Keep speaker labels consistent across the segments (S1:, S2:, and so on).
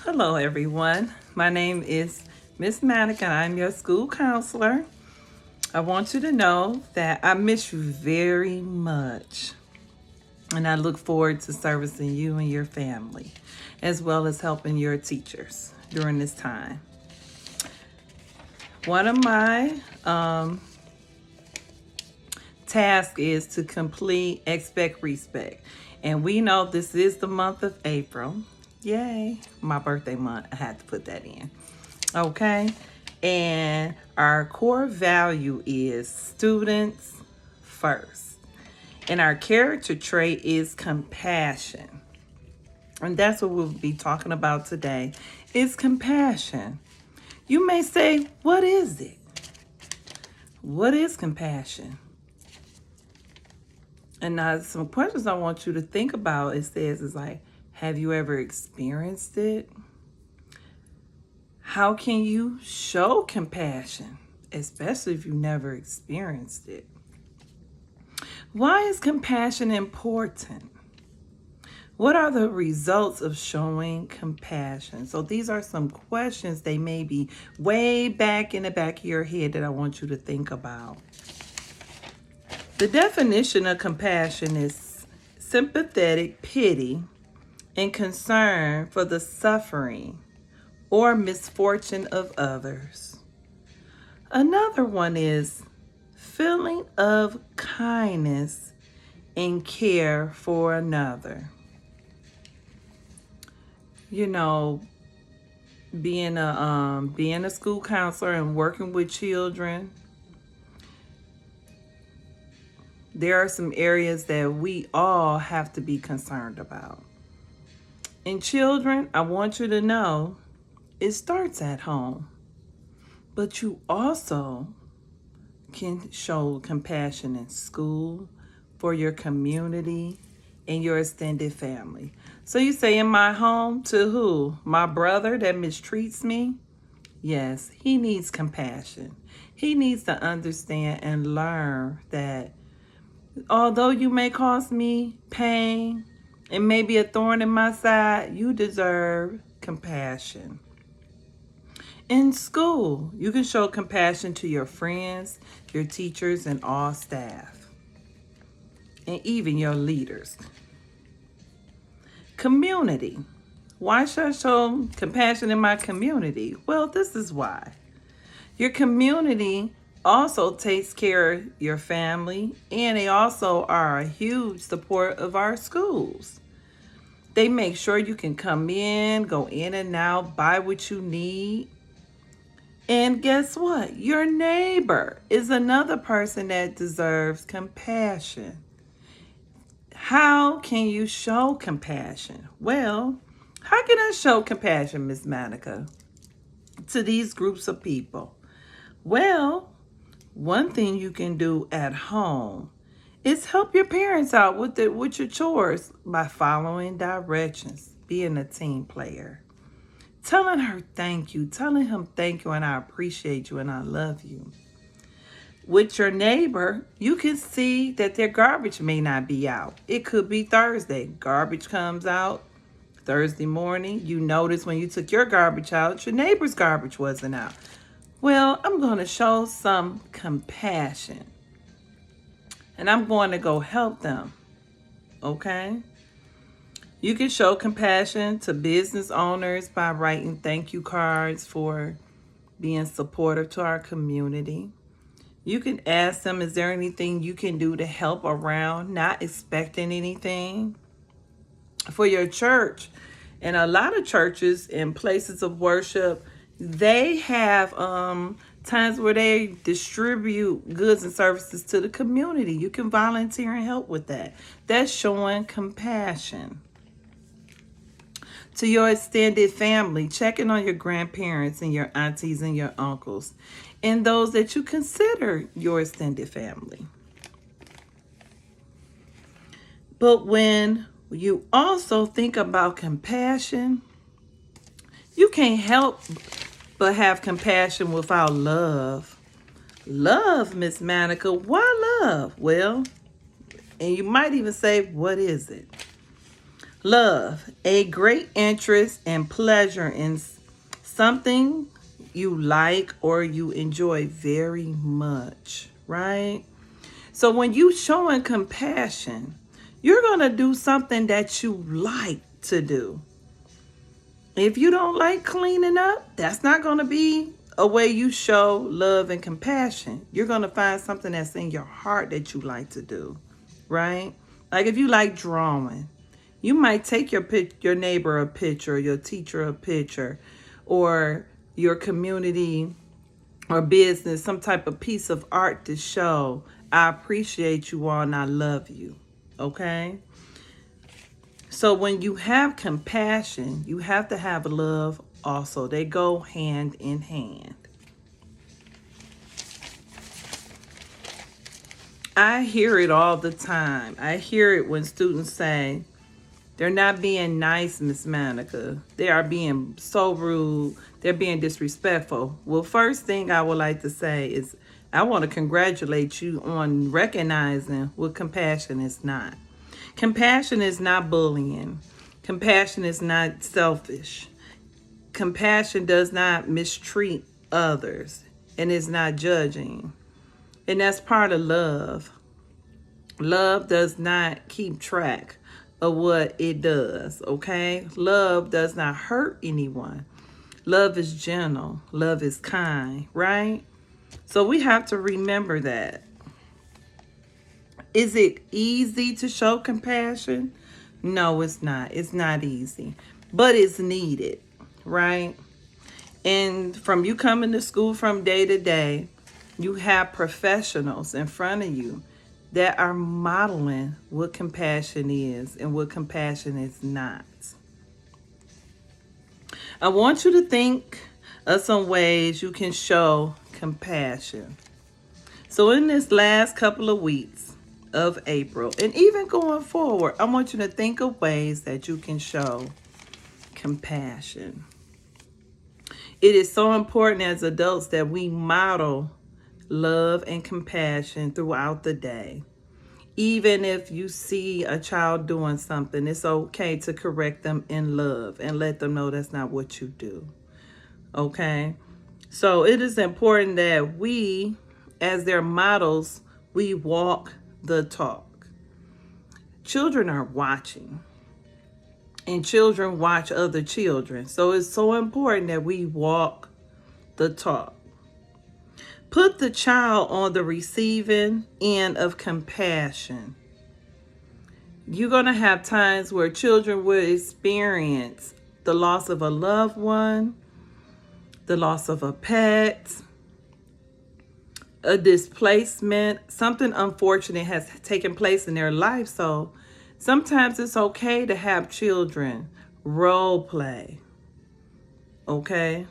S1: Hello, everyone. My name is Miss Manica, and I'm your school counselor. I want you to know that I miss you very much, and I look forward to servicing you and your family, as well as helping your teachers during this time. One of my tasks is to complete Expect Respect, and we know this is the month of April. Yay, my birthday month. I had to put that in. Okay. And our core value is students first. And our character trait is compassion. And that's what we'll be talking about today is compassion. You may say, what is it? What is compassion? And now some questions I want you to think about, it says, is like, have you ever experienced it? How can you show compassion, especially if you never experienced it? Why is compassion important? What are the results of showing compassion? So these are some questions. They may be way back in the back of your head that I want you to think about. The definition of compassion is sympathetic pity and concern for the suffering or misfortune of others. Another one is feeling of kindness and care for another. You know, being a school counselor and working with children, there are some areas that we all have to be concerned about. In children, I want you to know it starts at home, but you also can show compassion in school, for your community, and your extended family. So you say, in my home, to who? My brother that mistreats me? Yes, he needs compassion. He needs to understand and learn that although you may cause me pain and maybe a thorn in my side, you deserve compassion. In school, you can show compassion to your friends, your teachers, and all staff, and even your leaders. Community. Why should I show compassion in my community? Well, this is why. Your community also takes care of your family, and they also are a huge support of our schools. They make sure you can come in, go in and out, buy what you need. And guess what? Your neighbor is another person that deserves compassion. How can you show compassion? Well, how can I show compassion, Miss Manica, to these groups of people? Well, one thing you can do at home is help your parents out with your chores by following directions, being a team player. Telling her thank you, telling him thank you, and I appreciate you and I love you. With your neighbor, you can see that their garbage may not be out. It could be Thursday. Garbage comes out Thursday morning. You notice when you took your garbage out, your neighbor's garbage wasn't out. Well, I'm going to show some compassion. And I'm going to go help them. Okay? You can show compassion to business owners by writing thank you cards for being supportive to our community. You can ask them, is there anything you can do to help around, not expecting anything? For your church, and a lot of churches and places of worship, they have times where they distribute goods and services to the community. You can volunteer and help with that. That's showing compassion. To your extended family, checking on your grandparents and your aunties and your uncles, and those that you consider your extended family. But when you also think about compassion, you can't help but have compassion without love. Love, Miss Manica. Why love? Well, and you might even say, what is it? Love, a great interest and pleasure in something you like or you enjoy very much, right? So when you showing compassion, you're going to do something that you like to do. If you don't like cleaning up, that's not going to be a way you show love and compassion. You're going to find something that's in your heart that you like to do, right? Like if you like drawing, you might take your neighbor a picture, your teacher a picture, or your community or business some type of piece of art to show, I appreciate you all and I love you, okay? So when you have compassion, you have to have love also. They go hand in hand. I hear it all the time. I hear it when students say, they're not being nice, Miss Monica. They are being so rude. They're being disrespectful. Well, first thing I would like to say is I want to congratulate you on recognizing what compassion is not. Compassion is not bullying. Compassion is not selfish. Compassion does not mistreat others and is not judging. And that's part of love. Love does not keep track of what it does, okay? Love does not hurt anyone. Love is gentle. Love is kind, right? So we have to remember that. Is it easy to show compassion? No, it's not. It's not easy, but it's needed, right? And from you coming to school from day to day, you have professionals in front of you that are modeling what compassion is and what compassion is not. I want you to think of some ways you can show compassion. So in this last couple of weeks of April, and even going forward, I want you to think of ways that you can show compassion. It is so important as adults that we model love and compassion throughout the day. Even if you see a child doing something, it's okay to correct them in love and let them know that's not what you do. Okay? So it is important that we, as their models, we walk the talk. Children are watching, and children watch other children. So it's so important that we walk the talk. Put the child on the receiving end of compassion. You're going to have times where children will experience the loss of a loved one, the loss of a pet, a displacement, something unfortunate has taken place in their life. So sometimes it's okay to have children role play. Okay?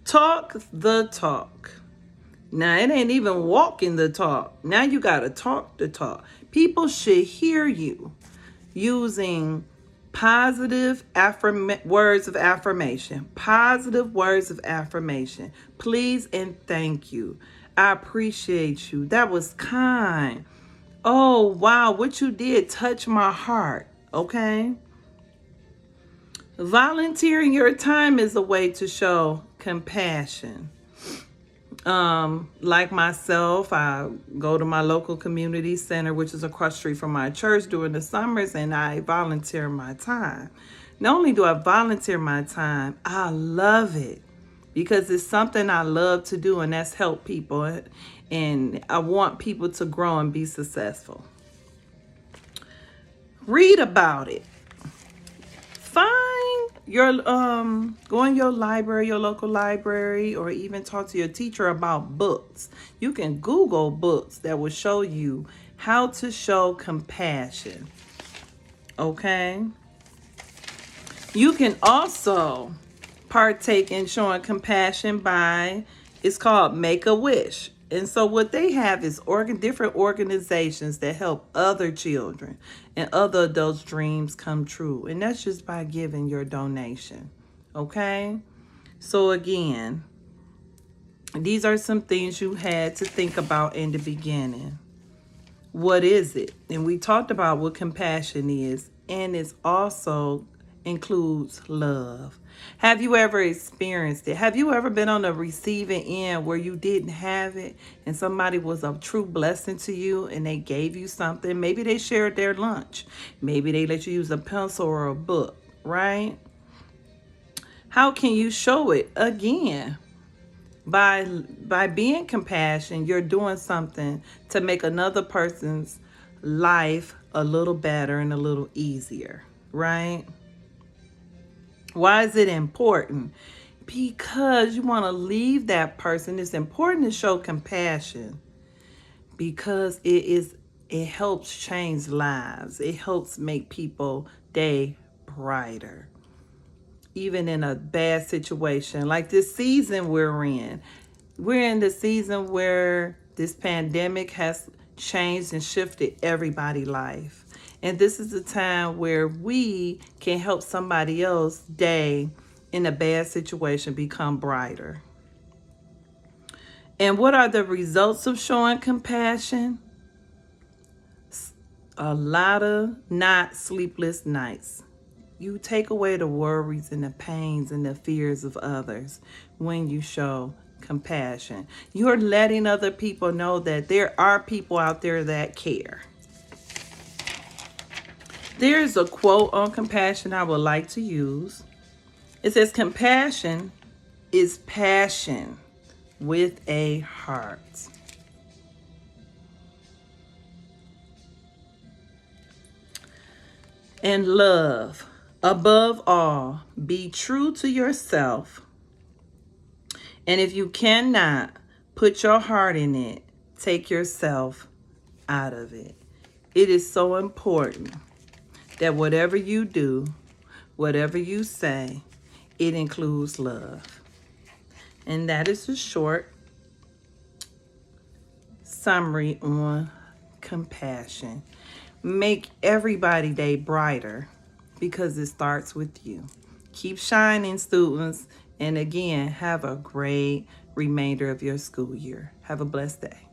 S1: Talk the talk. Now, it ain't even walking the talk. Now you got to talk the talk. People should hear you using positive words of affirmation. Positive words of affirmation. Please and thank you. I appreciate you. That was kind. Oh, wow. What you did touched my heart. Okay? Volunteering your time is a way to show compassion. Like myself, I go to my local community center, which is across the street from my church during the summers, and I volunteer my time. Not only do I volunteer my time, I love it because it's something I love to do, and that's help people. And I want people to grow and be successful. Read about it. Find your go in your library, your local library, or even talk to your teacher about books. You can Google books that will show you how to show compassion. Okay? You can also partake in showing compassion by, it's called Make-A-Wish. And so what they have is different organizations that help other children and other adults' dreams come true. And that's just by giving your donation. Okay? So again, these are some things you had to think about in the beginning. What is it? And we talked about what compassion is. and it also includes love. Have you ever experienced it? Have you ever been on the receiving end where you didn't have it and somebody was a true blessing to you and they gave you something? Maybe they shared their lunch. Maybe they let you use a pencil or a book, right? How can you show it? Again, by being compassionate, you're doing something to make another person's life a little better and a little easier, right? Why is it important? Because you want to leave that person. It's important to show compassion because it helps change lives. It helps make people day brighter. Even in a bad situation like this season we're in. We're in the season where this pandemic has changed and shifted everybody's life. And this is the time where we can help somebody else's day in a bad situation become brighter. And what are the results of showing compassion? A lot of not sleepless nights. You take away the worries and the pains and the fears of others when you show compassion. You're letting other people know that there are people out there that care. There's a quote on compassion I would like to use. It says, compassion is passion with a heart. And love. Above all, be true to yourself. And if you cannot put your heart in it, take yourself out of it. It is so important that whatever you do, whatever you say, it includes love. And that is a short summary on compassion. Make everybody's day brighter because it starts with you. Keep shining, students. And again, have a great remainder of your school year. Have a blessed day.